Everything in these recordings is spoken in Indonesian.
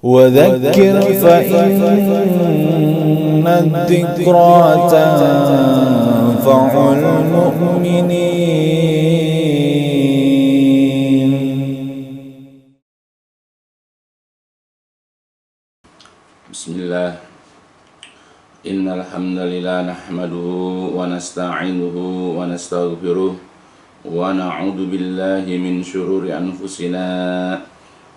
وذكر فإن الذكرى تنفع المؤمنين. بسم الله. إن الحمد لله نحمده ونستعينه ونستغفره ونعوذ بالله من شرور أنفسنا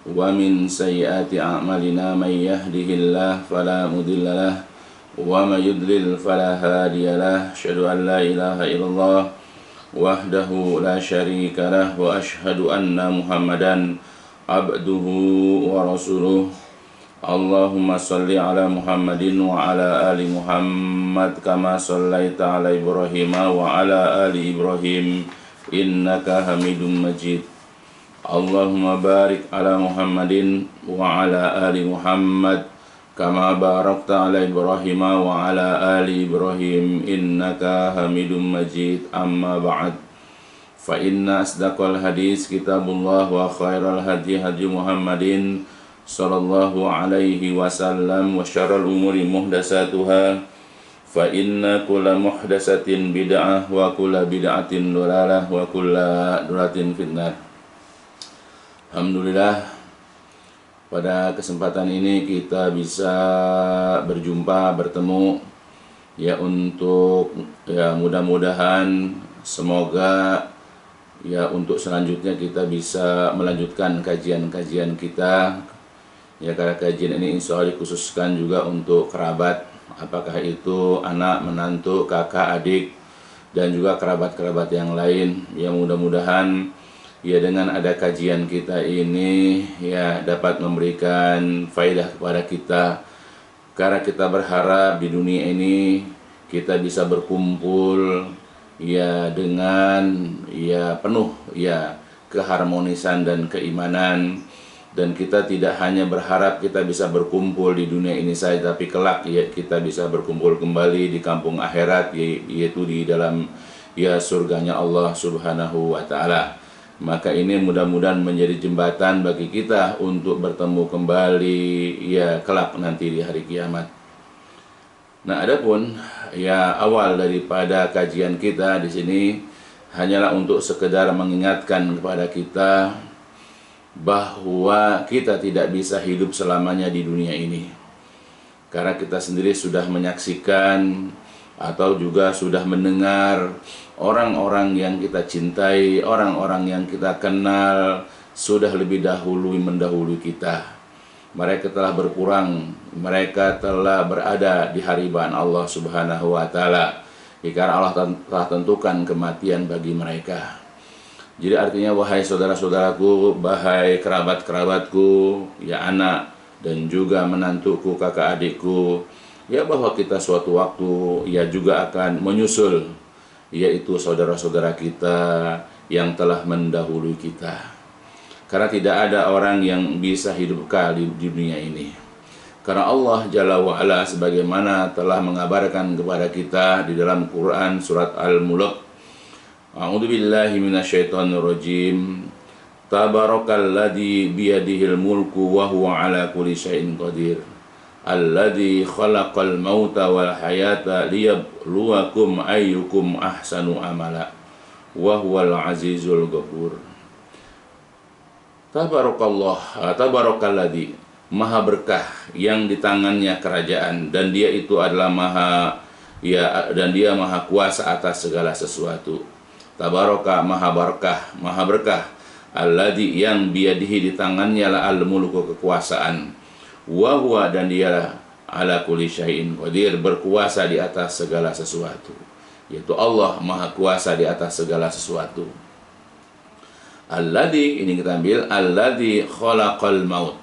ومن سيئات أعمالنا. من يهده الله فلا مضل له ومن يضلل فلا هادي له. أشهد أن لا إله إلا الله وحده لا شريك له وأشهد أن محمدا عبده ورسوله. Allahumma salli ala Muhammadin wa ala ali Muhammad kama sallaita ala Ibrahim wa ala ali Ibrahim innaka Hamidum Majid. Allahumma barik ala Muhammadin wa ala ali Muhammad kama barakta ala Ibrahim wa ala ali Ibrahim innaka Hamidum Majid. Amma ba'd. Fa inna asdaqal hadis kitabullah wa khairal hadi hadi Muhammadin sallallahu alaihi wasallam wa syarrul umuri muhdatsatuha fa inna kulla muhdatsatin bid'ah wa kulla bid'atin dhalalah wa kulla dhalatin finnar. Alhamdulillah, pada kesempatan ini kita bisa bertemu ya, untuk ya mudah-mudahan semoga ya untuk selanjutnya kita bisa melanjutkan kajian-kajian kita. Ya, karena kajian ini insya Allah dikhususkan juga untuk kerabat, apakah itu anak, menantu, kakak, adik, dan juga kerabat-kerabat yang lain. Ya, mudah-mudahan ya dengan ada kajian kita ini ya dapat memberikan faedah kepada kita, karena kita berharap di dunia ini kita bisa berkumpul ya dengan ya penuh ya keharmonisan dan keimanan. Dan kita tidak hanya berharap kita bisa berkumpul di dunia ini saja, tapi kelak ya kita bisa berkumpul kembali di kampung akhirat, yaitu di dalam ya surganya Allah Subhanahu wa Ta'ala. Maka ini mudah-mudahan menjadi jembatan bagi kita untuk bertemu kembali ya kelak nanti di hari kiamat. Nah, adapun ya awal daripada kajian kita di sini hanyalah untuk sekedar mengingatkan kepada kita bahwa kita tidak bisa hidup selamanya di dunia ini, karena kita sendiri sudah menyaksikan atau juga sudah mendengar orang-orang yang kita cintai, orang-orang yang kita kenal sudah lebih dahulu mendahului kita. Mereka telah berkurang, mereka telah berada di hariban Allah Subhanahu wa Ta'ala, karena Allah telah tentukan kematian bagi mereka. Jadi artinya, wahai saudara-saudaraku, wahai kerabat-kerabatku, ya anak dan juga menantuku, kakak adikku, ya bahwa kita suatu waktu ya juga akan menyusul, yaitu saudara-saudara kita yang telah mendahului kita. Karena tidak ada orang yang bisa hidup kekal di dunia ini. Karena Allah Jalla wa'ala sebagaimana telah mengabarkan kepada kita di dalam Quran surat Al-Mulk, A'udzu billahi minasyaitonir rajim. Tabarakalladzi biyadihil mulku wa huwa ala kulli syai'in qadir. Alladzi khalaqal mauta wal hayata liyabluwakum ayyukum ahsanu amala. Wa huwal azizul ghafur. Tabarakalladzi, maha berkah yang di tangannya kerajaan, dan dia itu adalah maha kuasa atas segala sesuatu. Tabaraka, maha berkah, alladzi yang biyadihi di tangannya la al-mulku kekuasaan, wa huwa dan dia ala kulli syai'in qadir, berkuasa di atas segala sesuatu, yaitu Allah maha kuasa di atas segala sesuatu. Alladzi, ini kita ambil alladzi khalaqal maut,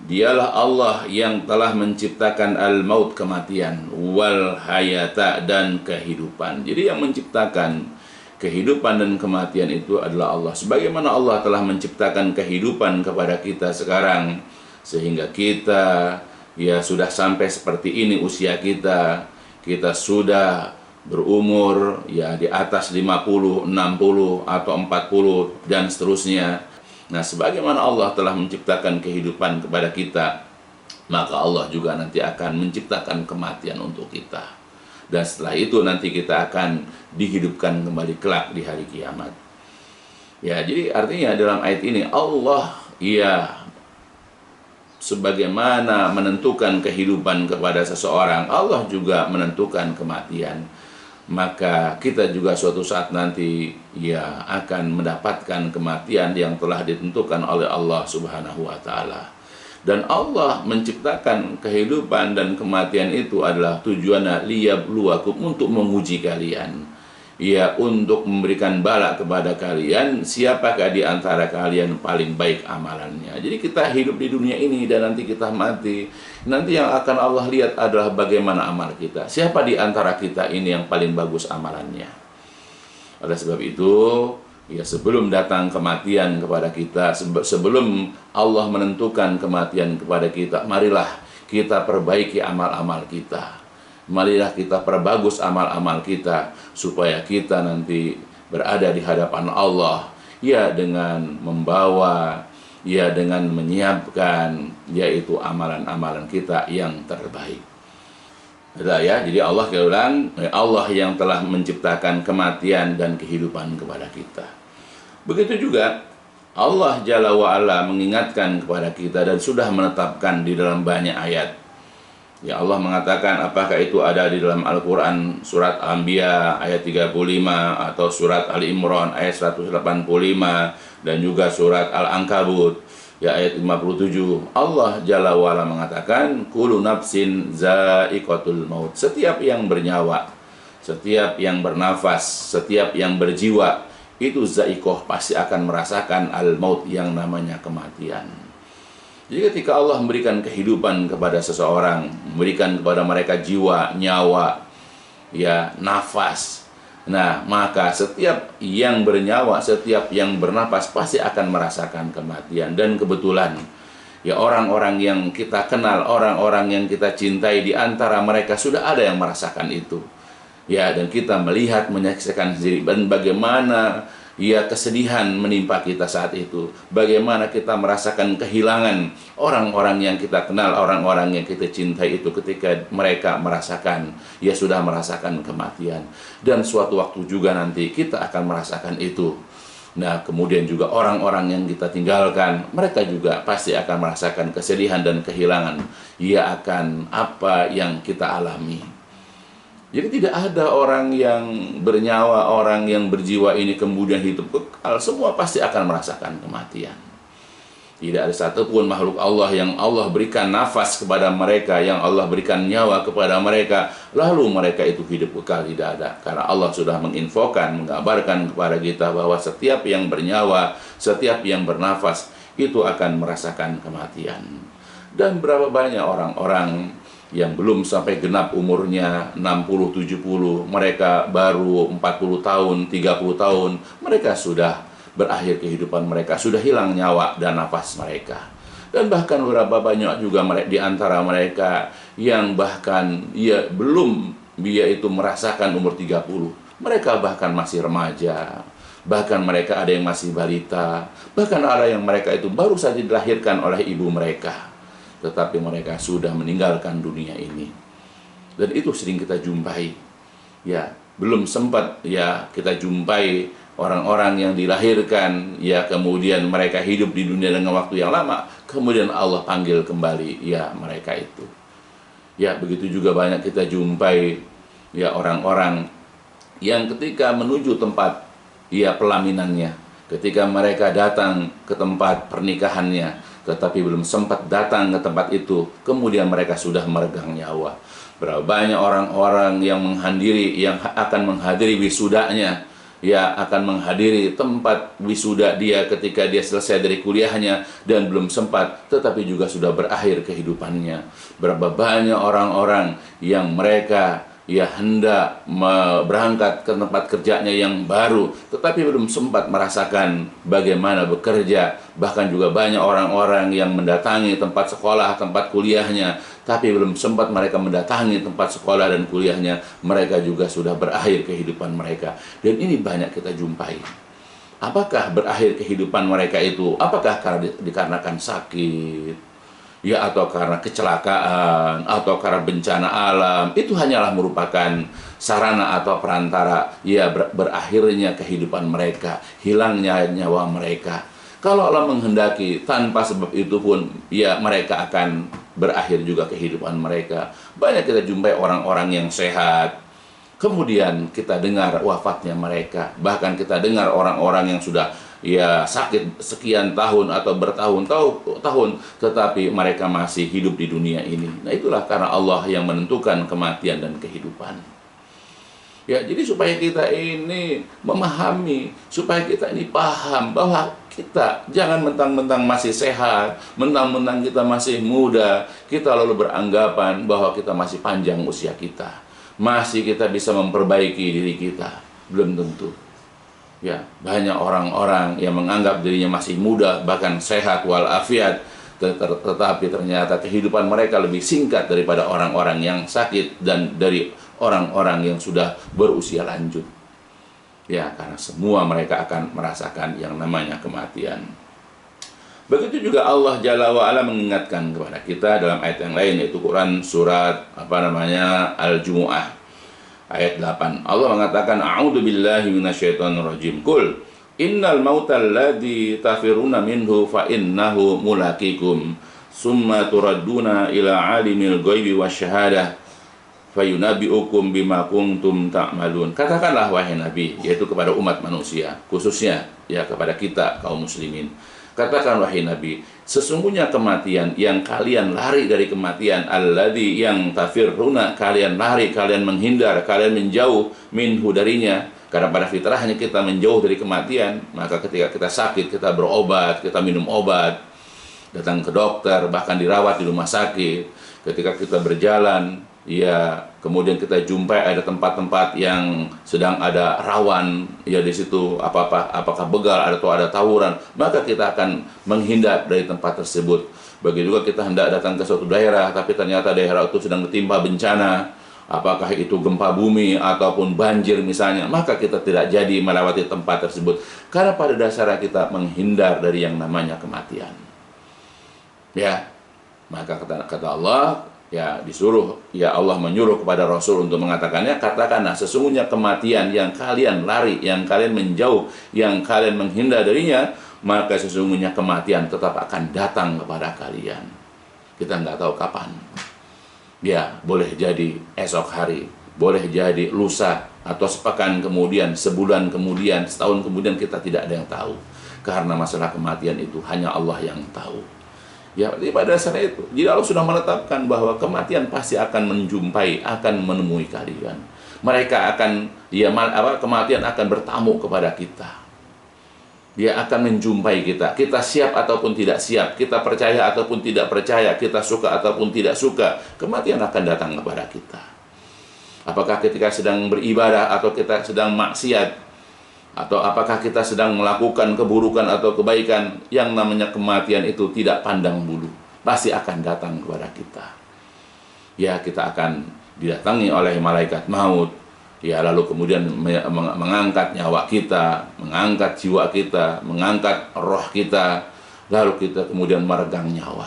dialah Allah yang telah menciptakan al-maut kematian, wal hayata dan kehidupan. Jadi yang menciptakan kehidupan dan kematian itu adalah Allah. Sebagaimana Allah telah menciptakan kehidupan kepada kita sekarang, sehingga kita ya sudah sampai seperti ini usia kita. Kita sudah berumur ya di atas 50, 60 atau 40 dan seterusnya. Nah, sebagaimana Allah telah menciptakan kehidupan kepada kita, maka Allah juga nanti akan menciptakan kematian untuk kita. Dan setelah itu nanti kita akan dihidupkan kembali kelak di hari kiamat. Ya, jadi artinya dalam ayat ini Allah sebagaimana menentukan kehidupan kepada seseorang, Allah juga menentukan kematian. Maka kita juga suatu saat nanti akan mendapatkan kematian yang telah ditentukan oleh Allah Subhanahu wa taala. Dan Allah menciptakan kehidupan dan kematian itu adalah tujuannya liyabluwakum, untuk menguji kalian. Untuk memberikan bala kepada kalian, siapakah di antara kalian paling baik amalannya. Jadi kita hidup di dunia ini dan nanti kita mati. Nanti yang akan Allah lihat adalah bagaimana amal kita. Siapa di antara kita ini yang paling bagus amalannya. Oleh sebab itu, sebelum datang kematian kepada kita, sebelum Allah menentukan kematian kepada kita, marilah kita perbaiki amal-amal kita. Marilah kita perbagus amal-amal kita, supaya kita nanti berada di hadapan Allah, dengan membawa, dengan menyiapkan, yaitu amalan-amalan kita yang terbaik. Jadi Allah yang telah menciptakan kematian dan kehidupan kepada kita. Begitu juga Allah Jalla wa'ala mengingatkan kepada kita dan sudah menetapkan di dalam banyak ayat. Allah mengatakan, apakah itu ada di dalam Al-Quran surat Al-Anbiya ayat 35, atau surat Ali Imran ayat 185, dan juga surat Al-Ankabut ayat 57. Allah Jalla wa'ala mengatakan, kullu nafsin za'iqatul maut. Setiap yang bernyawa, setiap yang bernafas, setiap yang berjiwa, itu za'iqah, pasti akan merasakan al-maut, yang namanya kematian. Jadi ketika Allah memberikan kehidupan kepada seseorang, memberikan kepada mereka jiwa, nyawa, nafas, maka setiap yang bernyawa, setiap yang bernafas pasti akan merasakan kematian. Dan kebetulan orang-orang yang kita kenal, orang-orang yang kita cintai, di antara mereka sudah ada yang merasakan itu. Dan kita melihat, menyaksikan sendiri dan bagaimana kesedihan menimpa kita saat itu. Bagaimana kita merasakan kehilangan orang-orang yang kita kenal, orang-orang yang kita cintai itu, ketika mereka merasakan, sudah merasakan kematian. Dan suatu waktu juga nanti kita akan merasakan itu. Kemudian juga orang-orang yang kita tinggalkan, mereka juga pasti akan merasakan kesedihan dan kehilangan akan apa yang kita alami. Jadi tidak ada orang yang bernyawa, orang yang berjiwa ini kemudian hidup kekal. Semua pasti akan merasakan kematian. Tidak ada satupun makhluk Allah yang Allah berikan nafas kepada mereka, yang Allah berikan nyawa kepada mereka, lalu mereka itu hidup kekal. Tidak ada. Karena Allah sudah menginfokan, mengabarkan kepada kita bahwa setiap yang bernyawa, setiap yang bernafas, itu akan merasakan kematian. Dan berapa banyak orang-orang yang belum sampai genap umurnya 60-70, mereka baru 40 tahun, 30 tahun, mereka sudah berakhir kehidupan mereka, sudah hilang nyawa dan nafas mereka. Dan bahkan berapa banyak juga di antara mereka yang bahkan belum itu merasakan umur 30. Mereka bahkan masih remaja, bahkan mereka ada yang masih balita, bahkan ada yang mereka itu baru saja dilahirkan oleh ibu mereka, tetapi mereka sudah meninggalkan dunia ini. Dan itu sering kita jumpai. Belum sempat kita jumpai orang-orang yang dilahirkan, kemudian mereka hidup di dunia dengan waktu yang lama, kemudian Allah panggil kembali mereka itu. Begitu juga banyak kita jumpai orang-orang yang ketika menuju tempat pelaminannya, ketika mereka datang ke tempat pernikahannya, tetapi belum sempat datang ke tempat itu, kemudian mereka sudah meregang nyawa. Berapa banyak orang-orang yang akan menghadiri wisudanya, akan menghadiri tempat wisuda dia ketika dia selesai dari kuliahnya dan belum sempat, tetapi juga sudah berakhir kehidupannya. Berapa banyak orang-orang yang mereka hendak berangkat ke tempat kerjanya yang baru, tetapi belum sempat merasakan bagaimana bekerja. Bahkan juga banyak orang-orang yang mendatangi tempat sekolah, tempat kuliahnya, tapi belum sempat mereka mendatangi tempat sekolah dan kuliahnya, mereka juga sudah berakhir kehidupan mereka. Dan ini banyak kita jumpai. Apakah berakhir kehidupan mereka itu? Apakah dikarenakan sakit? ya atau karena kecelakaan atau karena bencana alam, itu hanyalah merupakan sarana atau perantara ya berakhirnya kehidupan mereka, hilangnya nyawa mereka. Kalau Allah menghendaki tanpa sebab itu pun ya mereka akan berakhir juga kehidupan mereka. Banyak kita jumpai orang-orang yang sehat, kemudian kita dengar wafatnya mereka. Bahkan kita dengar orang-orang yang sudah ya sakit sekian tahun atau bertahun-tahun, tetapi mereka masih hidup di dunia ini. Nah, itulah karena Allah yang menentukan kematian dan kehidupan. Ya, jadi supaya kita ini memahami, supaya kita ini paham bahwa kita jangan mentang-mentang masih sehat, mentang-mentang kita masih muda, kita lalu beranggapan bahwa kita masih panjang usia kita, masih kita bisa memperbaiki diri kita. Belum tentu. Ya, banyak orang-orang yang menganggap dirinya masih muda, bahkan sehat walafiat, tetapi ternyata kehidupan mereka lebih singkat daripada orang-orang yang sakit dan dari orang-orang yang sudah berusia lanjut. Ya, karena semua mereka akan merasakan yang namanya kematian. Begitu juga Allah Jalla wa'ala mengingatkan kepada kita dalam ayat yang lain, yaitu Quran surat Al-Jumu'ah ayat 8. Allah mengatakan, A'udzu billahi minasyaitonir rajim. Qul innal mautal ladzi tafiruna minhu fa innahu mulaqikum summa turadduna ila alimil ghaibi wasyahadah fayunabbi'ukum bima kuntum ta'malun. Katakanlah wahai Nabi, yaitu kepada umat manusia, khususnya ya kepada kita kaum muslimin. Katakan wahai Nabi, sesungguhnya kematian yang kalian lari dari kematian, alladzi yang tafirruna, kalian lari, kalian menghindar, kalian menjauh minhu darinya. Karena pada fitrahnya kita menjauh dari kematian, maka ketika kita sakit, kita berobat, kita minum obat, datang ke dokter, bahkan dirawat di rumah sakit. Ketika kita berjalan, ya kemudian kita jumpai ada tempat-tempat yang sedang ada rawan, ya di situ apakah begal atau ada tawuran, maka kita akan menghindar dari tempat tersebut. Begitu juga kita hendak datang ke suatu daerah, tapi ternyata daerah itu sedang ditimpa bencana, apakah itu gempa bumi ataupun banjir misalnya, maka kita tidak jadi melewati tempat tersebut karena pada dasarnya kita menghindar dari yang namanya kematian. Ya, maka kata Allah, ya disuruh, ya Allah menyuruh kepada Rasul untuk mengatakannya, katakanlah sesungguhnya kematian yang kalian lari, yang kalian menjauh, yang kalian menghindar darinya, maka sesungguhnya kematian tetap akan datang kepada kalian. Kita nggak tahu kapan. Ya, boleh jadi esok hari, boleh jadi lusa, atau sepekan kemudian, sebulan kemudian, setahun kemudian, kita tidak ada yang tahu. Karena masalah kematian itu hanya Allah yang tahu. Ya, jadi pada dasarnya itu, jadi Allah sudah menetapkan bahwa kematian pasti akan menjumpai, akan menemui kalian. Mereka akan, kematian akan bertamu kepada kita. Dia akan menjumpai kita. Kita siap ataupun tidak siap, kita percaya ataupun tidak percaya, kita suka ataupun tidak suka, kematian akan datang kepada kita. Apakah ketika sedang beribadah atau kita sedang maksiat, atau apakah kita sedang melakukan keburukan atau kebaikan, yang namanya kematian itu tidak pandang bulu, pasti akan datang kepada kita. Ya, kita akan didatangi oleh malaikat maut. Ya, lalu kemudian mengangkat nyawa kita, mengangkat jiwa kita, mengangkat roh kita, lalu kita kemudian meregang nyawa.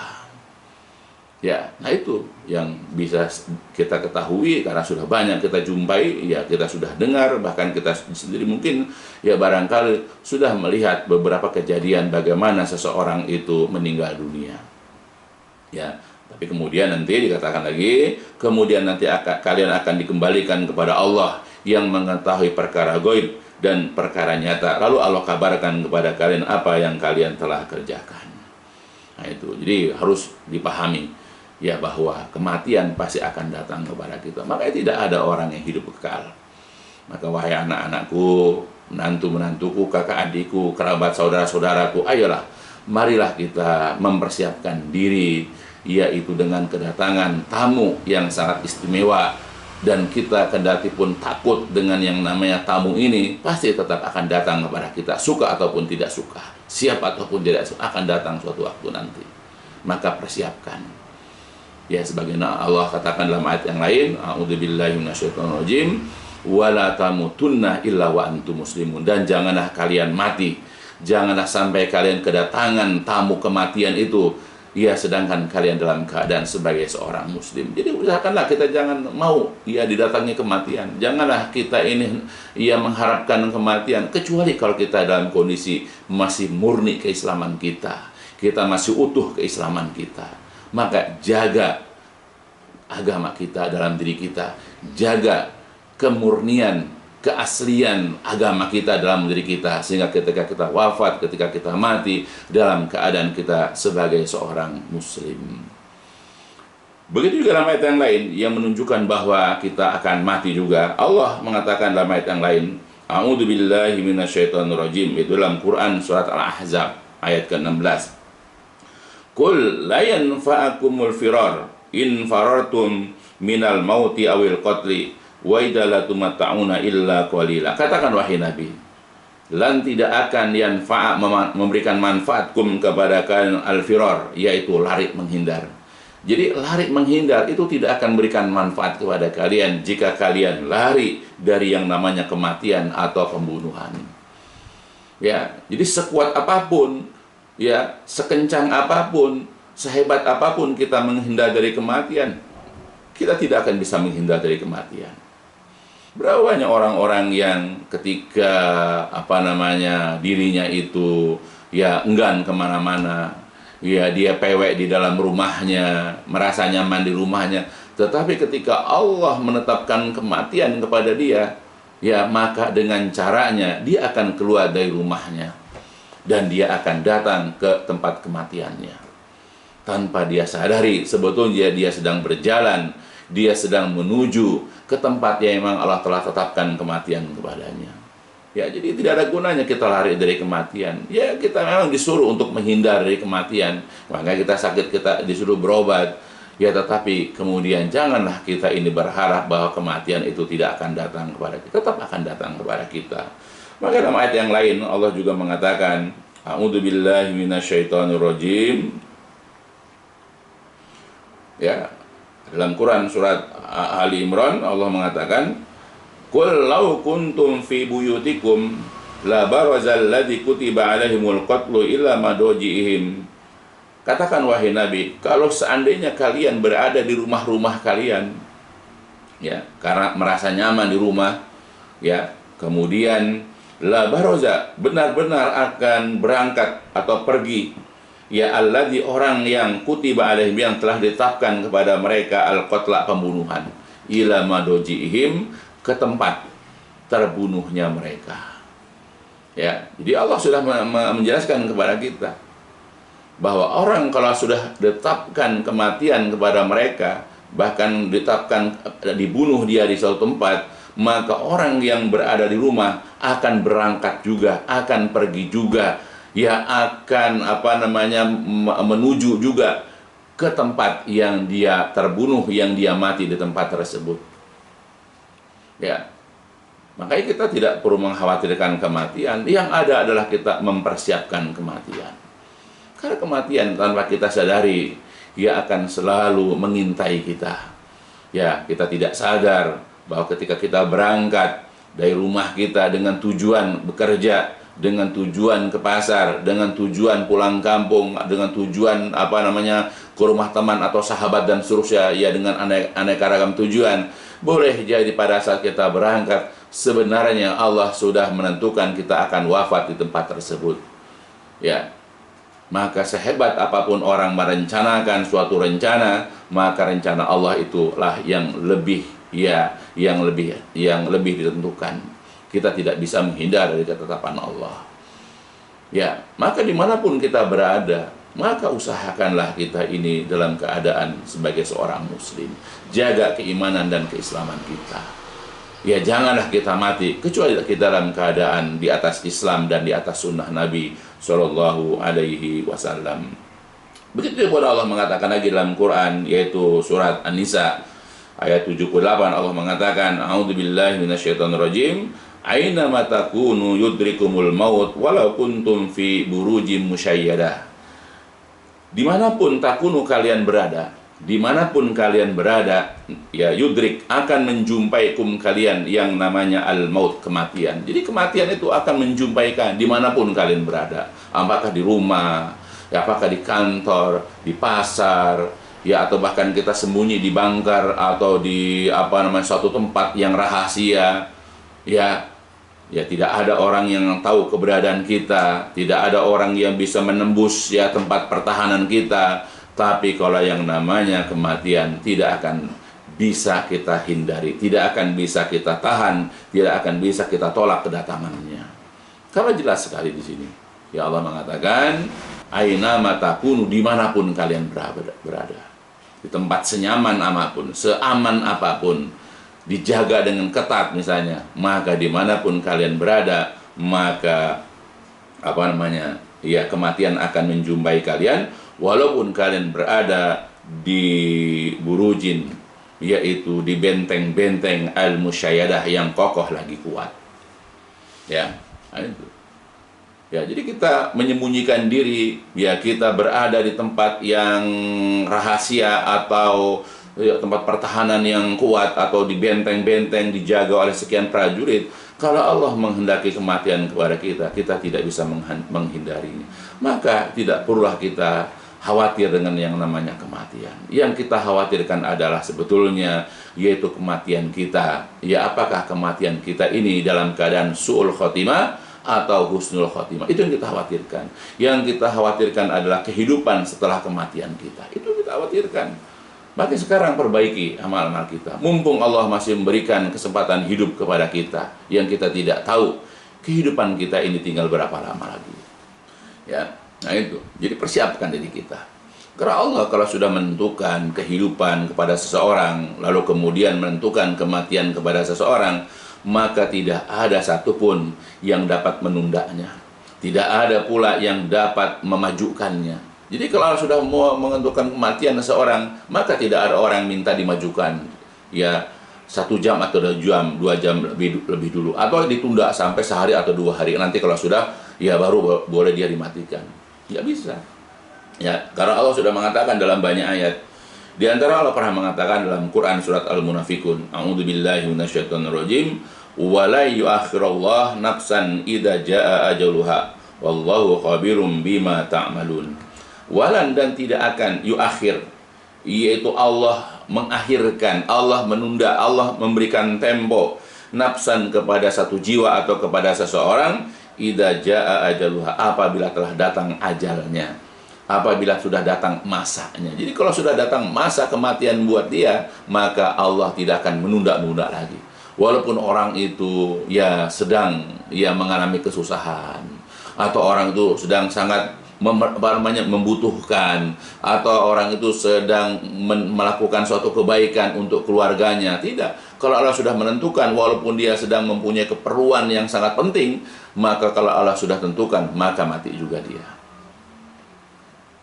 Ya, nah itu yang bisa kita ketahui karena sudah banyak kita jumpai, ya kita sudah dengar, bahkan kita sendiri mungkin ya barangkali sudah melihat beberapa kejadian bagaimana seseorang itu meninggal dunia. Ya, tapi kemudian nanti dikatakan lagi, kemudian nanti kalian akan dikembalikan kepada Allah yang mengetahui perkara gaib dan perkara nyata. Lalu Allah kabarkan kepada kalian apa yang kalian telah kerjakan. Nah itu, jadi harus dipahami ya bahwa kematian pasti akan datang kepada kita. Makanya tidak ada orang yang hidup kekal. Maka wahai anak-anakku, menantu-menantuku, kakak adikku, kerabat saudara-saudaraku, ayolah, marilah kita mempersiapkan diri, yaitu dengan kedatangan tamu yang sangat istimewa. Dan kita kendati pun takut dengan yang namanya tamu ini, pasti tetap akan datang kepada kita, suka ataupun tidak suka, siap ataupun tidak suka, akan datang suatu waktu nanti. Maka persiapkan. Ya, sebagaimana Allah katakan dalam ayat yang lain, a'udzubillahi minasyaitonirrajim, wala tamutunna illa wa antum muslimun. Dan janganlah kalian mati, janganlah sampai kalian kedatangan tamu kematian itu Ya, sedangkan kalian dalam keadaan sebagai seorang muslim. Jadi usahakanlah kita jangan mau ya didatangi kematian. Janganlah kita ini ya mengharapkan kematian, kecuali kalau kita dalam kondisi masih murni keislaman kita. Kita masih utuh keislaman kita. Maka jaga agama kita dalam diri kita. Jaga kemurnian, keaslian agama kita dalam diri kita, sehingga ketika kita wafat, ketika kita mati, dalam keadaan kita sebagai seorang muslim. Begitu juga dalam ayat yang lain yang menunjukkan bahwa kita akan mati juga. Allah mengatakan dalam ayat yang lain, A'udzubillahi minasyaitonirrajim, itu dalam Quran surat Al-Ahzab ayat ke-16. Qul la yanfa'akumul firar in farartum minal mauti awil qatli wa idza la tumatta'una illa qalila. Katakan wahai Nabi, lan tidak akan memberikan manfaatkum kepada kalian al-firar, yaitu lari menghindar. Jadi lari menghindar itu tidak akan memberikan manfaat kepada kalian jika kalian lari dari yang namanya kematian atau pembunuhan. Ya, jadi sekuat apapun, ya, sekencang apapun, sehebat apapun kita menghindar dari kematian, kita tidak akan bisa menghindar dari kematian. Berapa banyak orang-orang yang ketika dirinya itu ya enggan kemana-mana, ya dia pewek di dalam rumahnya, merasa nyaman di rumahnya, tetapi ketika Allah menetapkan kematian kepada dia, ya maka dengan caranya dia akan keluar dari rumahnya dan dia akan datang ke tempat kematiannya tanpa dia sadari sebetulnya dia sedang berjalan, dia sedang menuju ke tempat yang memang Allah telah tetapkan kematian kepadanya. Ya, jadi tidak ada gunanya kita lari dari kematian. Ya, kita memang disuruh untuk menghindar dari kematian. Makanya kita sakit, kita disuruh berobat. Ya, tetapi kemudian janganlah kita ini berharap bahwa kematian itu tidak akan datang kepada kita. Tetap akan datang kepada kita. Maka dalam ayat yang lain Allah juga mengatakan, A'udzubillahi minasyaitonirrajim. Ya, dalam Quran surat Ali Imran Allah mengatakan, Qul law kuntum fi buyutikum la barazal ladzi kutiba alaihimul qatlu illa madajihim. Katakan wahai Nabi, kalau seandainya kalian berada di rumah-rumah kalian, ya, karena merasa nyaman di rumah, ya, kemudian la baraza, benar-benar akan berangkat atau pergi, ya alladzi, orang yang kutiba alaihim, yang telah ditetapkan kepada mereka al-qatla, pembunuhan, ila madajihim, ke tempat terbunuhnya mereka. Ya, jadi Allah sudah menjelaskan kepada kita bahwa orang kalau sudah ditetapkan kematian kepada mereka, bahkan ditetapkan dibunuh dia di suatu tempat, maka orang yang berada di rumah akan berangkat juga, akan pergi juga, ya akan menuju juga ke tempat yang dia terbunuh, yang dia mati di tempat tersebut. Ya, makanya kita tidak perlu mengkhawatirkan kematian. Yang ada adalah kita mempersiapkan kematian. Karena kematian tanpa kita sadari, dia akan selalu mengintai kita. Ya, kita tidak sadar bahwa ketika kita berangkat dari rumah kita dengan tujuan bekerja, dengan tujuan ke pasar, dengan tujuan pulang kampung, dengan tujuan ke rumah teman atau sahabat dan seterusnya, ya dengan aneka ragam tujuan. Boleh jadi pada saat kita berangkat, sebenarnya Allah sudah menentukan kita akan wafat di tempat tersebut. Ya, maka sehebat apapun orang merencanakan suatu rencana, maka rencana Allah itulah yang lebih ditentukan. Kita tidak bisa menghindar dari ketetapan Allah. Ya, maka dimanapun kita berada, maka usahakanlah kita ini dalam keadaan sebagai seorang muslim. Jaga keimanan dan keislaman kita. Ya, janganlah kita mati kecuali kita dalam keadaan di atas Islam dan di atas sunnah Nabi Shallallahu Alaihi Wasallam. Begitu pula Allah mengatakan lagi dalam Quran, yaitu surat An-Nisa ayat 78, Allah mengatakan, A'udzubillahi minasyaitonirrajim, Aina matakunu yudrikumul maut walau kuntum fi burujim musyayyadah. Dimanapun takunu kalian berada, dimanapun kalian berada, ya yudrik, akan menjumpaikum kalian yang namanya al-maut, kematian. Jadi kematian itu akan menjumpaikan dimanapun kalian berada. Apakah di rumah, Ya, apakah di kantor, di pasar, ya, atau bahkan kita sembunyi di bunker atau di suatu tempat yang rahasia, ya. Ya, tidak ada orang yang tahu keberadaan kita, tidak ada orang yang bisa menembus ya tempat pertahanan kita. Tapi kalau yang namanya kematian tidak akan bisa kita hindari, tidak akan bisa kita tahan, tidak akan bisa kita tolak kedatangannya. Karena jelas sekali di sini. Ya, Allah mengatakan, aina matakunu, dimanapun kalian berada, di tempat senyaman apapun, seaman apapun, dijaga dengan ketat misalnya, maka dimanapun kalian berada, maka ya, kematian akan menjumpai kalian, walaupun kalian berada di burujin, yaitu di benteng-benteng al-musyayadah yang kokoh lagi kuat. Ya, itu. Ya, jadi kita menyembunyikan diri, ya, kita berada di tempat yang rahasia atau ya, tempat pertahanan yang kuat, atau di benteng-benteng dijaga oleh sekian prajurit. Kalau Allah menghendaki kematian kepada kita, kita tidak bisa menghindarinya. Maka tidak perlulah kita khawatir dengan yang namanya kematian. Yang kita khawatirkan adalah sebetulnya yaitu kematian kita. Ya, apakah kematian kita ini dalam keadaan su'ul khotimah atau husnul khotimah? Itu yang kita khawatirkan. Yang kita khawatirkan adalah kehidupan setelah kematian kita. Itu kita khawatirkan. Maka sekarang perbaiki amal-amal kita. Mumpung Allah masih memberikan kesempatan hidup kepada kita, yang kita tidak tahu kehidupan kita ini tinggal berapa lama lagi. Ya, nah itu. Jadi persiapkan diri kita. Karena Allah kalau sudah menentukan kehidupan kepada seseorang, lalu kemudian menentukan kematian kepada seseorang, maka tidak ada satupun yang dapat menundanya. Tidak ada pula yang dapat memajukannya. Jadi kalau sudah mau menentukan kematian seseorang, maka tidak ada orang minta dimajukan, ya, 1 jam atau 2 jam lebih dulu, atau ditunda sampai sehari atau 2 hari. Nanti kalau sudah, ya, baru boleh dia dimatikan. Nggak bisa. Ya, karena Allah sudah mengatakan dalam banyak ayat. Di antara Allah pernah mengatakan dalam Quran surat Al-Munafikun, a'udzubillahi minasyaitonirrajim, wa la yu'akhirullah nafsan idza jaa ajaluha wallahu khabirum bima ta'malun. Walan, dan tidak akan yuakhir, yaitu Allah mengakhirkan, Allah menunda, Allah memberikan tempo nafsan kepada satu jiwa atau kepada seseorang, idza jaa ajaluha, apabila telah datang ajalnya, apabila sudah datang masanya. Jadi kalau sudah datang masa kematian buat dia, maka Allah tidak akan menunda-nunda lagi. Walaupun orang itu ya sedang mengalami kesusahan, atau orang itu sedang sangat membutuhkan, atau orang itu sedang melakukan suatu kebaikan untuk keluarganya. Tidak. Kalau Allah sudah menentukan, walaupun dia sedang mempunyai keperluan yang sangat penting, maka kalau Allah sudah tentukan, maka mati juga dia.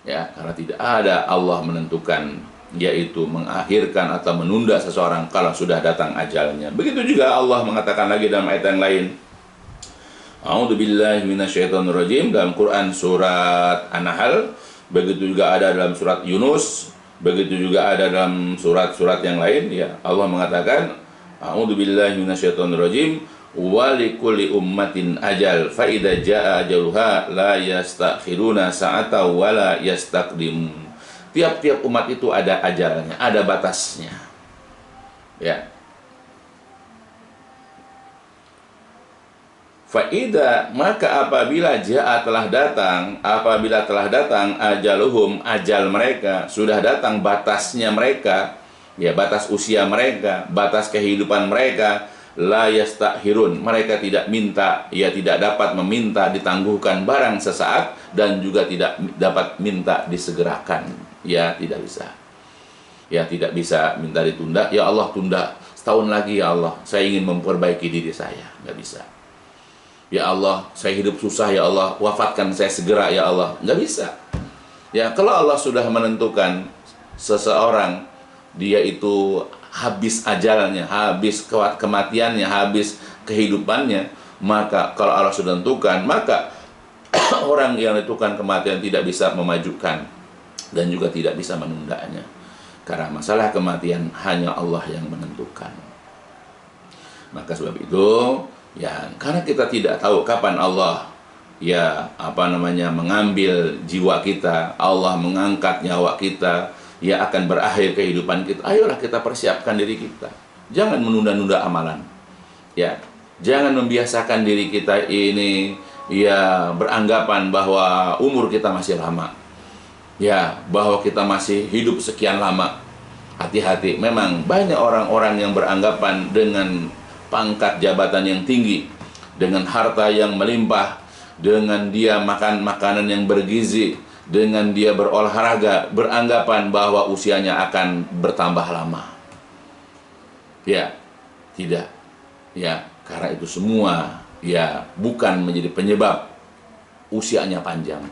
Ya, karena tidak ada Allah menentukan, yaitu mengakhirkan atau menunda seseorang kalau sudah datang ajalnya. Begitu juga Allah mengatakan lagi dalam ayat yang lain, a'udzubillahi minasyaitonirrajim, dalam Quran surat An-Nahl, begitu juga ada dalam surat Yunus, begitu juga ada dalam surat-surat yang lain. Ya, Allah mengatakan, a'udzubillahi minasyaitonirrajim, wa likulli ummatin ajal fa idza jaa ajaluha la yastakhiruna sa'ata wa la yastaqdimun. Tiap-tiap umat itu ada ajalnya, ada batasnya. Ya. Fa'ida, maka apabila jaa apabila telah datang ajaluhum, ajal mereka, sudah datang batasnya mereka, ya, batas usia mereka, batas kehidupan mereka, la yastakhirun, mereka tidak minta, ya, tidak dapat meminta ditangguhkan barang sesaat, dan juga tidak dapat minta disegerakan, ya, tidak bisa. Ya, tidak bisa minta ditunda, ya Allah tunda setahun lagi, ya Allah, saya ingin memperbaiki diri saya, nggak bisa. Ya Allah, saya hidup susah, ya Allah, wafatkan saya segera, ya Allah. Nggak bisa. Ya, kalau Allah sudah menentukan seseorang, dia itu habis ajalnya, habis kematiannya, habis kehidupannya, maka kalau Allah sudah tentukan, maka orang yang menentukan kematian tidak bisa memajukan dan juga tidak bisa menundanya. Karena masalah kematian hanya Allah yang menentukan. Maka sebab itu, ya, karena kita tidak tahu kapan Allah ya mengambil jiwa kita, Allah mengangkat nyawa kita, ya akan berakhir kehidupan kita. Ayolah kita persiapkan diri kita. Jangan menunda-nunda amalan. Ya, jangan membiasakan diri kita ini ya beranggapan bahwa umur kita masih lama. Ya, bahwa kita masih hidup sekian lama. Hati-hati, memang banyak orang-orang yang beranggapan dengan pangkat jabatan yang tinggi, dengan harta yang melimpah, dengan dia makan makanan yang bergizi, dengan dia berolahraga, beranggapan bahwa usianya akan bertambah lama. Ya, tidak. Ya, karena itu semua ya bukan menjadi penyebab usianya panjang.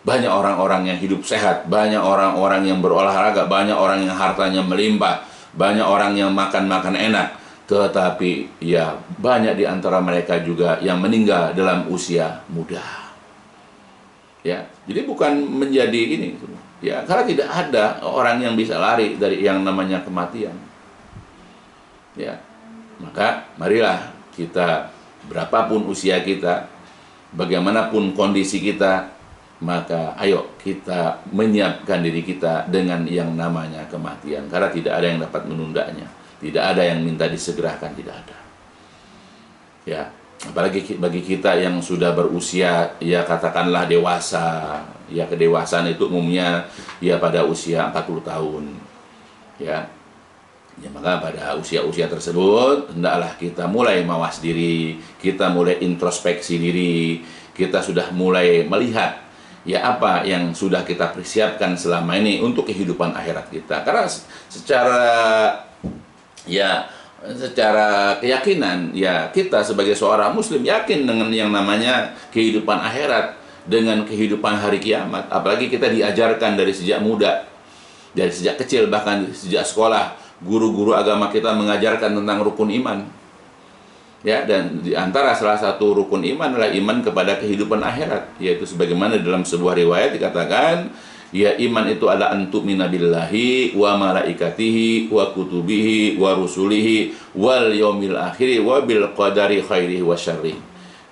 Banyak orang-orang yang hidup sehat, banyak orang-orang yang berolahraga, banyak orang yang hartanya melimpah, banyak orang yang makan enak, tetapi ya banyak di antara mereka juga yang meninggal dalam usia muda. Ya, jadi bukan menjadi ini, ya, karena tidak ada orang yang bisa lari dari yang namanya kematian. Ya, maka marilah kita, berapapun usia kita, bagaimanapun kondisi kita, maka ayo kita menyiapkan diri kita dengan yang namanya kematian, karena tidak ada yang dapat menundanya, tidak ada yang minta disegerakan, tidak ada. Ya, apalagi bagi kita yang sudah berusia, ya katakanlah dewasa, ya kedewasaan itu umumnya ya pada usia 40 tahun. Ya, ya maka pada usia-usia tersebut hendaklah kita mulai mawas diri, kita mulai introspeksi diri, kita sudah mulai melihat ya apa yang sudah kita persiapkan selama ini untuk kehidupan akhirat kita. Karena secara keyakinan ya kita sebagai seorang muslim yakin dengan yang namanya kehidupan akhirat, dengan kehidupan hari kiamat. Apalagi kita diajarkan dari sejak muda, dari sejak kecil, bahkan sejak sekolah, guru-guru agama kita mengajarkan tentang rukun iman. Ya, dan di antara salah satu rukun iman adalah iman kepada kehidupan akhirat, yaitu sebagaimana dalam sebuah riwayat dikatakan, ya iman itu adalah antu'mina billahi wa malaikatihi wa kutubihi wa rusulihi wal yaumil akhiri wa bil qadari khairihi wa syarrihi.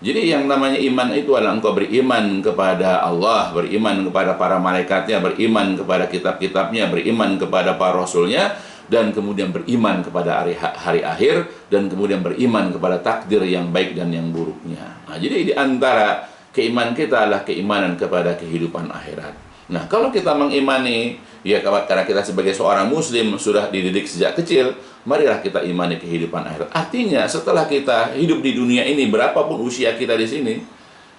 Jadi yang namanya iman itu adalah engkau beriman kepada Allah, beriman kepada para malaikatnya, beriman kepada kitab-kitabnya, beriman kepada para rasulnya, dan kemudian beriman kepada hari akhir, dan kemudian beriman kepada takdir yang baik dan yang buruknya. Nah, jadi di antara keimanan kita adalah keimanan kepada kehidupan akhirat. Nah, kalau kita mengimani, ya karena kita sebagai seorang muslim sudah dididik sejak kecil, marilah kita imani kehidupan akhirat. Artinya setelah kita hidup di dunia ini, berapapun usia kita di sini,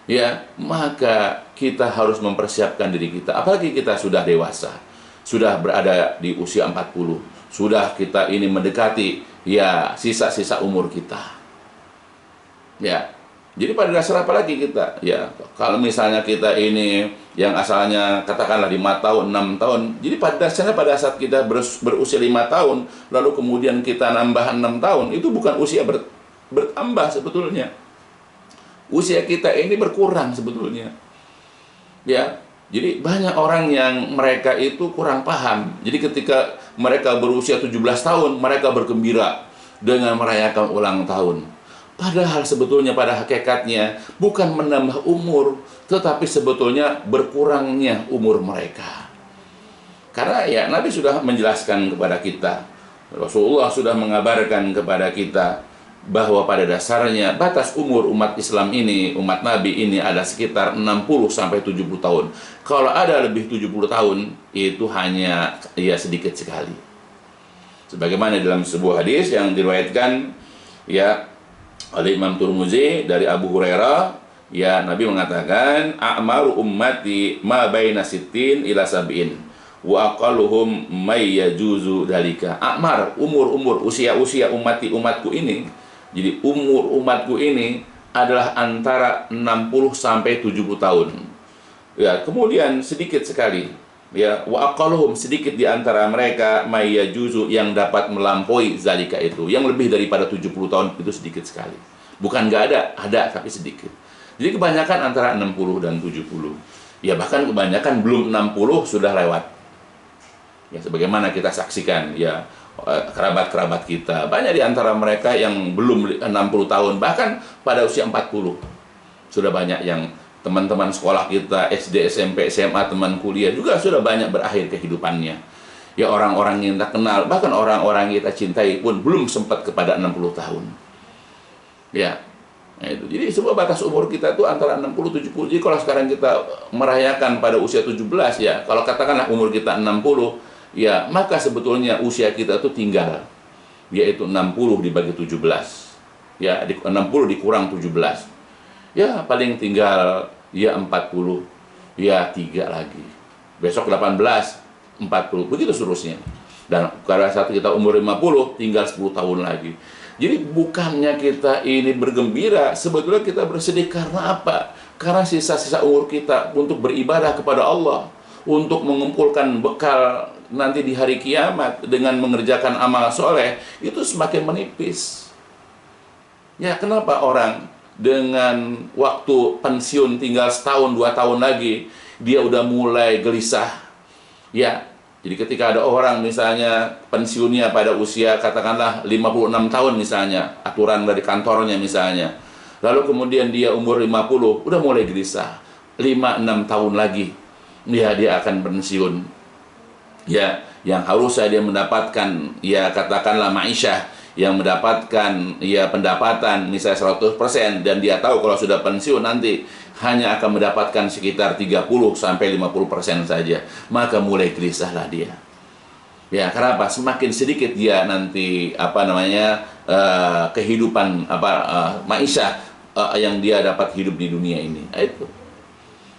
ya maka kita harus mempersiapkan diri kita. Apalagi kita sudah dewasa, sudah berada di usia 40, sudah kita ini mendekati ya sisa-sisa umur kita. Ya, jadi pada dasar apa lagi kita? Ya, kalau misalnya kita ini yang asalnya katakanlah 5 tahun, 6 tahun, jadi pada dasarnya pada saat kita berusia 5 tahun, lalu kemudian kita nambah 6 tahun, itu bukan usia bertambah sebetulnya. Usia kita ini berkurang sebetulnya. Ya, jadi banyak orang yang mereka itu kurang paham. Jadi ketika mereka berusia 17 tahun, mereka bergembira dengan merayakan ulang tahun. Padahal sebetulnya pada hakikatnya bukan menambah umur, tetapi sebetulnya berkurangnya umur mereka. Karena ya Nabi sudah menjelaskan kepada kita, Rasulullah sudah mengabarkan kepada kita bahwa pada dasarnya batas umur umat Islam ini, umat Nabi ini ada sekitar 60-70 tahun. Kalau ada lebih 70 tahun, itu hanya ya sedikit sekali. Sebagaimana dalam sebuah hadis yang diriwayatkan ya oleh Imam Tirmidzi dari Abu Hurairah, ya Nabi mengatakan, a'maru ummati ma baina sittin ila sab'in wa aqalluhum may yajuzu dalika. A'mar, umur usia-usia umatku ini. Jadi umur umatku ini adalah antara 60 sampai 70 tahun. Ya, kemudian sedikit sekali ya wa aqalluhum, sedikit di antara mereka may yajuzu, yang dapat melampaui zalika itu, yang lebih daripada 70 tahun itu sedikit sekali. Bukan nggak ada tapi sedikit. Jadi kebanyakan antara 60 dan 70. Ya bahkan kebanyakan belum 60 sudah lewat. Ya sebagaimana kita saksikan ya kerabat-kerabat kita, banyak di antara mereka yang belum 60 tahun, bahkan pada usia 40 sudah banyak yang teman-teman sekolah kita, SD, SMP, SMA, teman kuliah juga sudah banyak berakhir kehidupannya. Ya orang-orang yang kita kenal, bahkan orang-orang yang kita cintai pun belum sempat kepada 60 tahun. Ya, nah itu. Jadi sebuah batas umur kita itu antara 60-70. Jadi kalau sekarang kita merayakan pada usia 17 ya, kalau katakanlah umur kita 60, ya maka sebetulnya usia kita itu tinggal, yaitu 60 dibagi 17. Ya, 60 dikurang 17. Ya, paling tinggal ya 40, ya 3 lagi. Besok 18, 40, begitu seterusnya. Dan pada saat kita umur 50, tinggal 10 tahun lagi. Jadi bukannya kita ini bergembira, sebetulnya kita bersedih karena apa? Karena sisa-sisa umur kita untuk beribadah kepada Allah, untuk mengumpulkan bekal nanti di hari kiamat dengan mengerjakan amal soleh, itu semakin menipis. Ya, kenapa orang dengan waktu pensiun tinggal setahun, 2 tahun lagi, dia udah mulai gelisah? Ya, jadi ketika ada orang misalnya pensiunnya pada usia katakanlah 56 tahun misalnya, aturan dari kantornya misalnya, lalu kemudian dia umur 50, udah mulai gelisah. 5-6 tahun lagi dia akan pensiun. Ya, yang harusnya dia mendapatkan, ya katakanlah ma'isyah, yang mendapatkan ya pendapatan misalnya 100%, dan dia tahu kalau sudah pensiun nanti hanya akan mendapatkan sekitar 30-50% saja, maka mulai gelisahlah dia. Ya, kenapa? Semakin sedikit dia nanti kehidupan ma'isyah yang dia dapat hidup di dunia ini. Itu.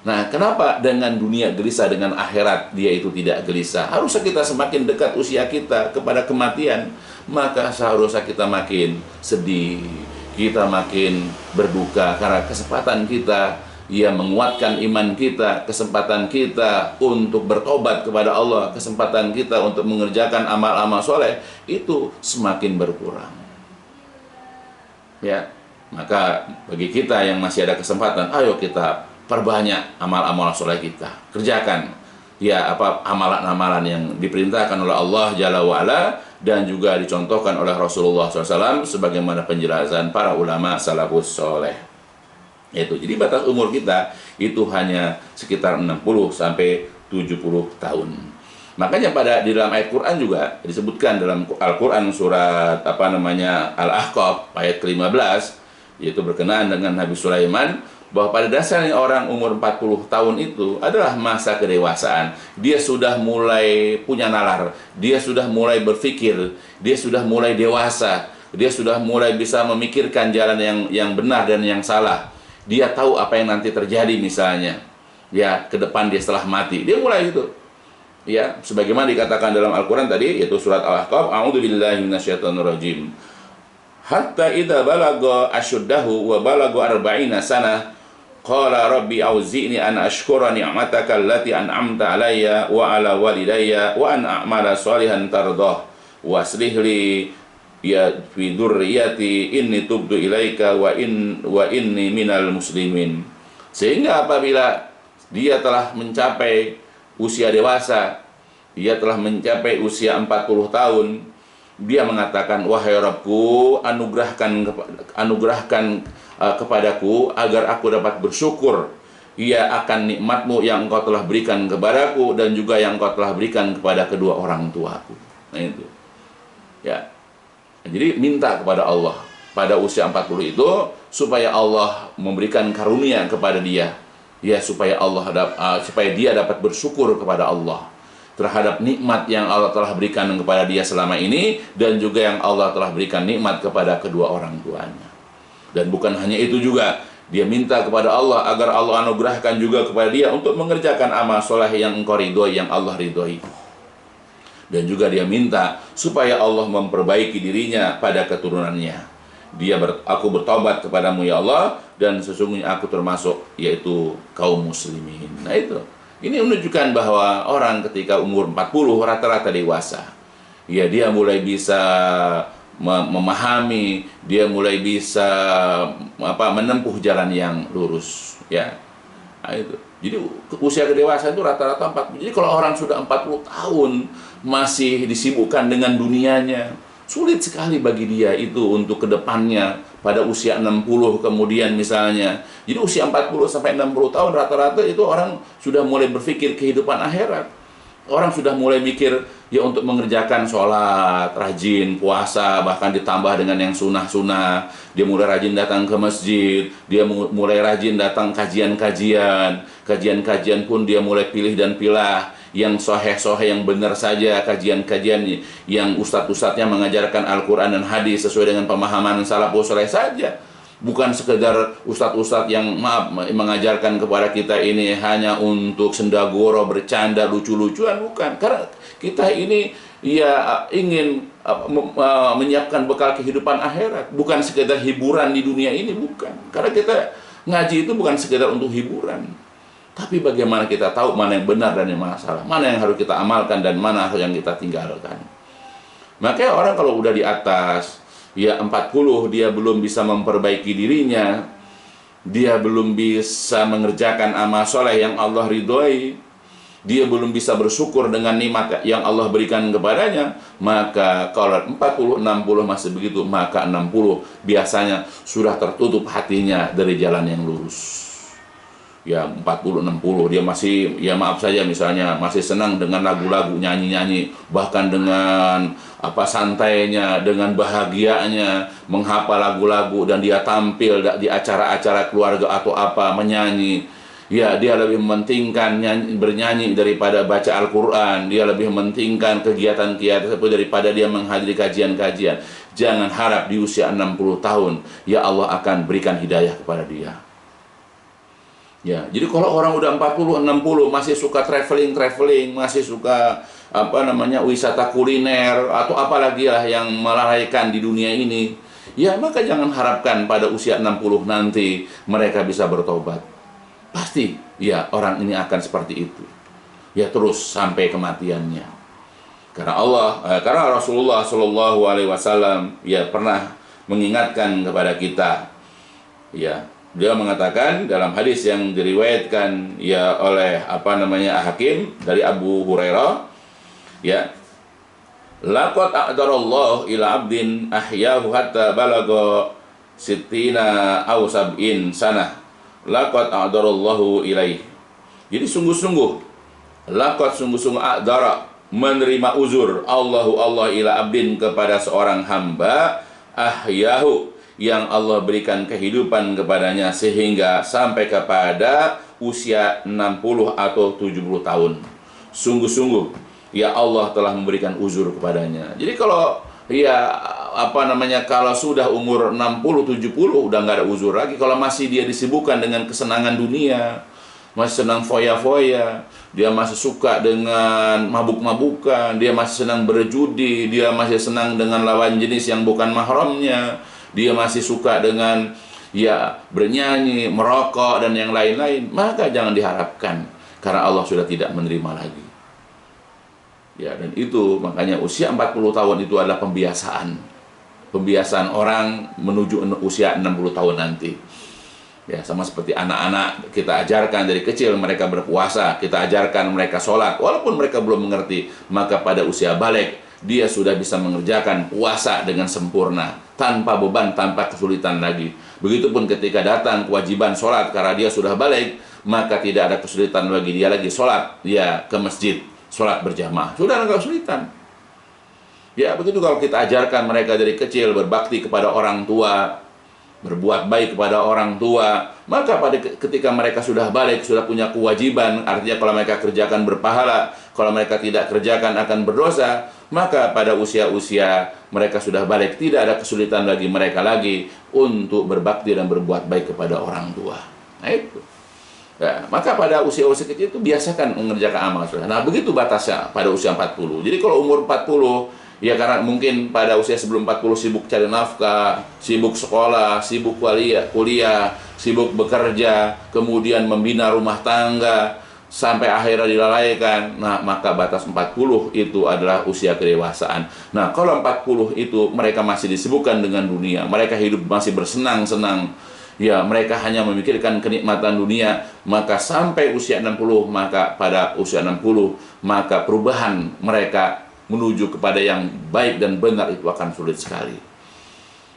Nah, kenapa dengan dunia gelisah, dengan akhirat dia itu tidak gelisah? Harusnya kita semakin dekat usia kita kepada kematian, maka seharusnya kita makin sedih, kita makin berduka karena kesempatan kita ya menguatkan iman kita, kesempatan kita untuk bertobat kepada Allah, kesempatan kita untuk mengerjakan amal-amal soleh itu semakin berkurang. Ya, maka bagi kita yang masih ada kesempatan, ayo kita perbanyak amal-amal soleh kita, kerjakan ya amalan-amalan yang diperintahkan oleh Allah Jalla wa'ala dan juga dicontohkan oleh Rasulullah SAW sebagaimana penjelasan para ulama salafus soleh. Itu. Jadi batas umur kita itu hanya sekitar 60-70 tahun. Makanya di dalam ayat Quran juga disebutkan dalam Al-Quran surat Al-Ahqaf ayat ke-15, yaitu berkenaan dengan Nabi Sulaiman, bahwa pada dasarnya orang umur 40 tahun itu adalah masa kedewasaan. Dia sudah mulai punya nalar, dia sudah mulai berpikir, dia sudah mulai dewasa, dia sudah mulai bisa memikirkan jalan yang benar dan yang salah. Dia tahu apa yang nanti terjadi misalnya, ya ke depan dia setelah mati. Dia mulai itu. Ya, sebagaimana dikatakan dalam Al-Quran tadi, yaitu surat Al-Ahqaf, a'udzubillahi minasyaitonirrajim. Hatta idza balagha asyuddahu wa balagha 40 sanah qala rabbi auzi'ni an ashkura ni'mataka allati an'amta alayya wa ala walidayya wa an a'mala shalihan tardah wa aslih li ya fi dzurriyyati inni tubtu ilaika wa inni minal muslimin. Sehingga apabila dia telah mencapai usia dewasa, dia telah mencapai usia 40 tahun, dia mengatakan, wahai Rabbku, anugerahkan kepadaku agar aku dapat bersyukur ia akan nikmatmu yang engkau telah berikan kepadaku dan juga yang engkau telah berikan kepada kedua orang tuaku. Nah itu. Ya. Jadi minta kepada Allah pada usia 40 itu supaya Allah memberikan karunia kepada dia. Ya, supaya dia dapat bersyukur kepada Allah terhadap nikmat yang Allah telah berikan kepada dia selama ini, dan juga yang Allah telah berikan nikmat kepada kedua orang tuanya. Dan bukan hanya itu juga, dia minta kepada Allah agar Allah anugerahkan juga kepada dia untuk mengerjakan amal soleh yang engkau ridhoi, yang Allah ridhoi. Dan juga dia minta supaya Allah memperbaiki dirinya pada keturunannya. Aku bertobat kepadamu ya Allah, dan sesungguhnya aku termasuk yaitu kaum muslimin. Nah itu. Ini menunjukkan bahwa orang ketika umur 40 rata-rata dewasa. Ya, dia mulai bisa memahami, dia mulai bisa menempuh jalan yang lurus, ya. Nah, itu. Jadi usia kedewasaan itu rata-rata 40. Jadi kalau orang sudah 40 tahun masih disibukkan dengan dunianya, Sulit sekali bagi dia itu untuk kedepannya pada usia 60 kemudian misalnya. Jadi usia 40 sampai 60 tahun rata-rata itu orang sudah mulai berpikir kehidupan akhirat. Orang sudah mulai mikir ya untuk mengerjakan sholat, rajin, puasa, bahkan ditambah dengan yang sunnah-sunnah. Dia mulai rajin datang ke masjid, dia mulai rajin datang kajian-kajian. Kajian-kajian pun dia mulai pilih dan pilah yang soheh-soheh, yang benar saja kajian-kajian yang ustadz-ustadznya mengajarkan Al-Quran dan hadis sesuai dengan pemahaman salafus saleh saja. Bukan sekedar ustadz-ustadz yang mengajarkan kepada kita ini hanya untuk sendagoro, bercanda, lucu-lucuan, bukan. Karena kita ini ya ingin menyiapkan bekal kehidupan akhirat, bukan sekedar hiburan di dunia ini, bukan. Karena kita ngaji itu bukan sekedar untuk hiburan. Tapi bagaimana kita tahu mana yang benar dan yang mana salah, mana yang harus kita amalkan dan mana yang kita tinggalkan. Makanya orang kalau udah di atas ya 40, dia belum bisa memperbaiki dirinya, dia belum bisa mengerjakan amal soleh yang Allah ridhoi, dia belum bisa bersyukur dengan nikmat yang Allah berikan kepadanya, maka kalau 40, 60 masih begitu, maka 60 biasanya sudah tertutup hatinya dari jalan yang lurus. Ya 40, 60 dia masih, ya maaf saja misalnya masih senang dengan lagu-lagu, nyanyi-nyanyi, bahkan dengan santainya, dengan bahagianya menghafal lagu-lagu, dan dia tampil di acara-acara keluarga atau menyanyi. Ya dia lebih mementingkan bernyanyi daripada baca Al-Quran, dia lebih mementingkan kegiatan-kegiatan daripada dia menghadiri kajian-kajian. Jangan harap di usia 60 tahun ya Allah akan berikan hidayah kepada dia. Ya, jadi kalau orang udah 40, 60 masih suka traveling, masih suka wisata kuliner atau apalagi lah yang melalaikan di dunia ini, ya maka jangan harapkan pada usia 60 nanti mereka bisa bertobat. Pasti ya orang ini akan seperti itu. Ya terus sampai kematiannya. Karena Rasulullah Shallallahu alaihi wasallam ya pernah mengingatkan kepada kita. Ya, dia mengatakan dalam hadis yang diriwayatkan ya oleh Hakim dari Abu Hurairah, ya, laqad a'darallahu ila 'abdin ahyahu hatta balagha sittina aw sab'in sanah, laqad a'darallahu ilaih. Jadi sungguh-sungguh a'dara, menerima uzur Allah ila 'abdin, kepada seorang hamba ahyahu, yang Allah berikan kehidupan kepadanya sehingga sampai kepada usia 60 atau 70 tahun. Sungguh-sungguh ya Allah telah memberikan uzur kepadanya. Jadi kalau kalau sudah umur 60 70 udah nggak ada uzur lagi. Kalau masih dia disibukkan dengan kesenangan dunia, masih senang foya-foya, dia masih suka dengan mabuk-mabukan, dia masih senang berjudi, dia masih senang dengan lawan jenis yang bukan mahramnya, dia masih suka dengan bernyanyi, merokok dan yang lain-lain, maka jangan diharapkan, karena Allah sudah tidak menerima lagi. Ya, dan itu makanya usia 40 tahun itu adalah pembiasaan orang menuju usia 60 tahun nanti. Ya, sama seperti anak-anak, kita ajarkan dari kecil mereka berpuasa, kita ajarkan mereka sholat, walaupun mereka belum mengerti, maka pada usia balik dia sudah bisa mengerjakan puasa dengan sempurna, tanpa beban, tanpa kesulitan lagi. Begitupun ketika datang kewajiban sholat, karena dia sudah balik, maka tidak ada kesulitan bagi dia lagi sholat, dia ke masjid, sholat berjamaah, sudah tidak kesulitan. Ya, begitu kalau kita ajarkan mereka dari kecil berbakti kepada orang tua, berbuat baik kepada orang tua, maka ketika mereka sudah balik, sudah punya kewajiban, artinya kalau mereka kerjakan berpahala, kalau mereka tidak kerjakan akan berdosa, maka pada usia-usia mereka sudah balik, tidak ada kesulitan bagi mereka lagi untuk berbakti dan berbuat baik kepada orang tua. Nah itu. Ya, maka pada usia-usia kecil itu biasakan mengerjakan amal soleh. Nah begitu batasnya pada usia 40. Jadi kalau umur 40, ya karena mungkin pada usia sebelum 40 sibuk cari nafkah, sibuk sekolah, sibuk kuliah, sibuk bekerja, kemudian membina rumah tangga, sampai akhirnya dilalaikan. Nah, maka batas 40 itu adalah usia kedewasaan. Nah, kalau 40 itu mereka masih disibukkan dengan dunia, mereka hidup masih bersenang-senang, ya mereka hanya memikirkan kenikmatan dunia, maka sampai usia 60, maka pada usia 60, maka perubahan mereka menuju kepada yang baik dan benar itu akan sulit sekali.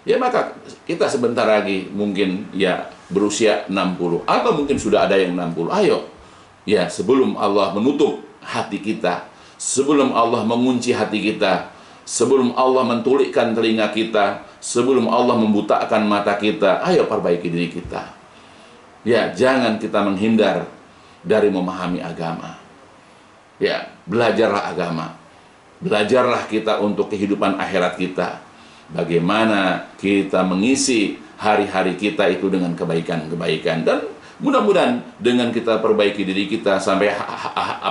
Ya maka kita sebentar lagi mungkin ya berusia 60 atau mungkin sudah ada yang 60. Ayo ya, sebelum Allah menutup hati kita, sebelum Allah mengunci hati kita, sebelum Allah mentulikkan telinga kita, sebelum Allah membutakan mata kita, ayo perbaiki diri kita. Ya, jangan kita menghindar dari memahami agama. Ya, belajarlah agama. Belajarlah kita untuk kehidupan akhirat kita. Bagaimana kita mengisi hari-hari kita itu dengan kebaikan-kebaikan, dan mudah-mudahan dengan kita perbaiki diri kita sampai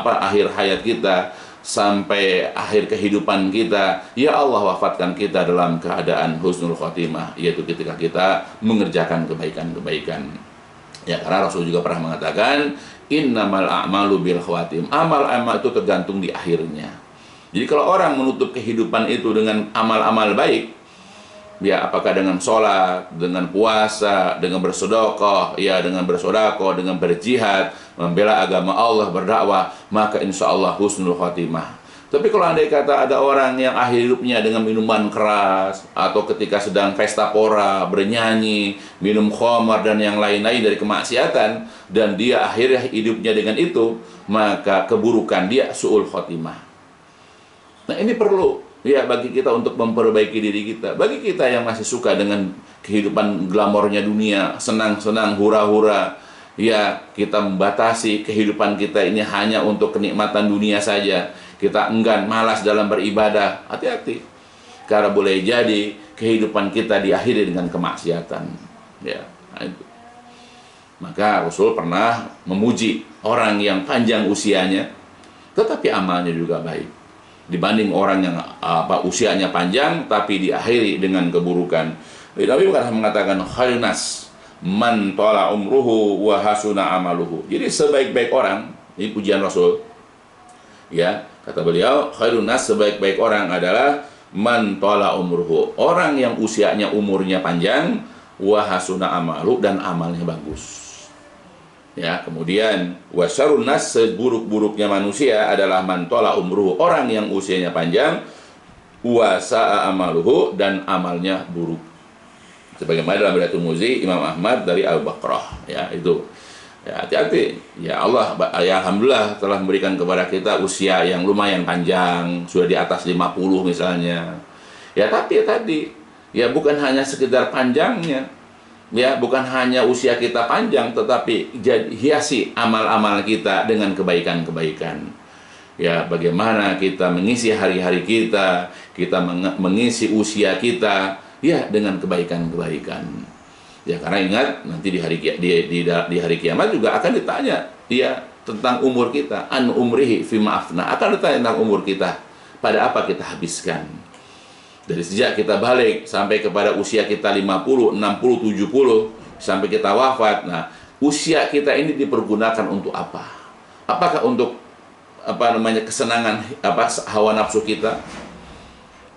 akhir hayat kita, sampai akhir kehidupan kita, ya Allah wafatkan kita dalam keadaan husnul khotimah, yaitu ketika kita mengerjakan kebaikan-kebaikan. Ya, karena Rasul juga pernah mengatakan, innamal a'malu bil khawatim. Amal-amal itu tergantung di akhirnya. Jadi kalau orang menutup kehidupan itu dengan amal-amal baik, ya apakah dengan sholat, dengan puasa, dengan bersedekah, ya dengan bersedekah, dengan berjihad, membela agama Allah, berdakwah, maka insya Allah husnul khotimah. Tapi kalau andai kata ada orang yang akhir hidupnya dengan minuman keras, atau ketika sedang pesta pora, bernyanyi, minum khamar dan yang lain-lain dari kemaksiatan, dan dia akhirnya hidupnya dengan itu, maka keburukan dia su'ul khotimah. Nah ini perlu ya bagi kita untuk memperbaiki diri kita. Bagi kita yang masih suka dengan kehidupan glamornya dunia, senang-senang, hura-hura, ya kita membatasi kehidupan kita ini hanya untuk kenikmatan dunia saja. Kita enggan, malas dalam beribadah. Hati-hati, karena boleh jadi kehidupan kita diakhiri dengan kemaksiatan. Ya, itu. Maka Rasul pernah memuji orang yang panjang usianya, tetapi amalnya juga baik, dibanding orang yang usianya panjang tapi diakhiri dengan keburukan. Nabi bukan mengatakan khairun nas man tala umruhu wa hasuna amaluhu. Jadi sebaik-baik orang, ini pujian Rasul. Ya, kata beliau, khairun nas, sebaik-baik orang adalah man tala umruhu, orang yang usianya umurnya panjang, wa hasuna amaluhu, dan amalnya bagus. Ya, kemudian wasyarun nas, seburuk-buruknya manusia adalah man tala umruhu, orang yang usianya panjang, wa sa'a amaluhu, dan amalnya buruk. Sebagaimana dalam riwayat Tirmidzi, Imam Ahmad dari Al-Baqarah, ya itu. Ya, hati-hati. Ya Allah, ya alhamdulillah telah memberikan kepada kita usia yang lumayan panjang, sudah di atas 50 misalnya. Ya, tapi ya tadi, ya bukan hanya sekedar panjangnya. Ya, bukan hanya usia kita panjang, tetapi hiasi amal-amal kita dengan kebaikan-kebaikan. Ya, bagaimana kita mengisi hari-hari kita, kita mengisi usia kita, ya dengan kebaikan-kebaikan. Ya, karena ingat nanti di hari kiamat juga akan ditanya ya tentang umur kita, an umrihi fima afna, akan ditanya tentang umur kita, pada apa kita habiskan. Dari sejak kita balik sampai kepada usia kita 50, 60, 70 sampai kita wafat. Nah, usia kita ini dipergunakan untuk apa? Apakah untuk kesenangan hawa nafsu kita?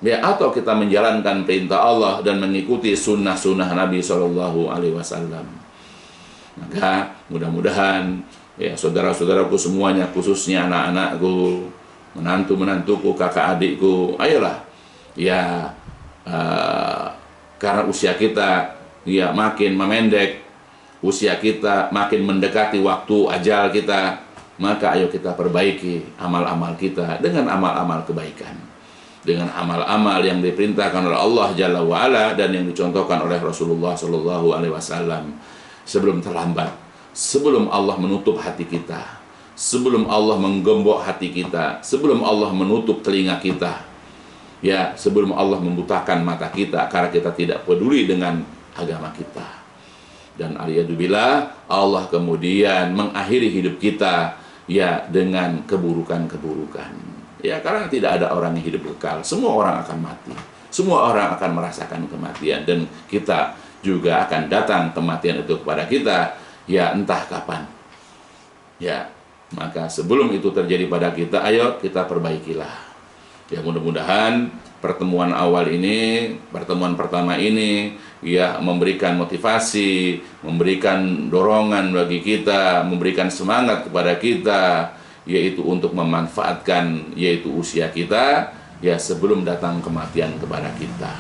Ya, atau kita menjalankan perintah Allah dan mengikuti sunnah-sunnah Nabi SAW. Maka mudah-mudahan ya saudara-saudaraku semuanya, khususnya anak-anakku, menantu-menantuku, kakak adikku, ayolah ya karena usia kita ya makin memendek, usia kita makin mendekati waktu ajal kita, maka ayo kita perbaiki amal-amal kita dengan amal-amal kebaikan, dengan amal-amal yang diperintahkan oleh Allah Jalla wa'ala dan yang dicontohkan oleh Rasulullah SAW. Sebelum terlambat, sebelum Allah menutup hati kita, sebelum Allah menggembok hati kita, sebelum Allah menutup telinga kita, ya sebelum Allah membutakan mata kita karena kita tidak peduli dengan agama kita. Dan aliyadzubillah, Allah kemudian mengakhiri hidup kita ya dengan keburukan-keburukan. Ya, karena tidak ada orang yang hidup kekal. Semua orang akan mati. Semua orang akan merasakan kematian. Dan kita juga akan datang kematian itu kepada kita. Ya, entah kapan. Ya, maka sebelum itu terjadi pada kita, ayo kita perbaikilah. Ya, mudah-mudahan pertemuan awal ini, pertemuan pertama ini, ya memberikan motivasi, memberikan dorongan bagi kita, memberikan semangat kepada kita, yaitu untuk memanfaatkan yaitu usia kita ya sebelum datang kematian kepada kita.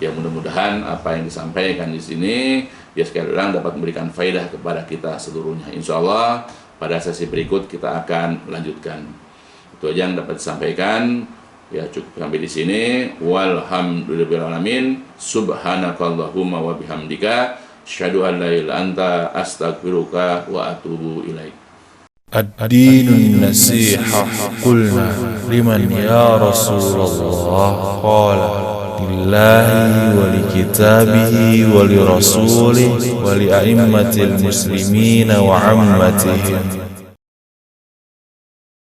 Ya mudah-mudahan apa yang disampaikan di sini ya sekali lagi dapat memberikan faedah kepada kita seluruhnya. Insya Allah pada sesi berikut kita akan lanjutkan. Itu aja yang dapat disampaikan. Ya cukup sampai di sini. Walhamdulillahirabbil alamin. Subhanakallahumma wa bihamdika asyhadu an la ilaha illa anta astaghfiruka wa atubu ilaik. الدين النصيحة قلنا لمن يا رسول الله قال لله ولكتابه ولرسوله ولأئمة المسلمين وعمتهم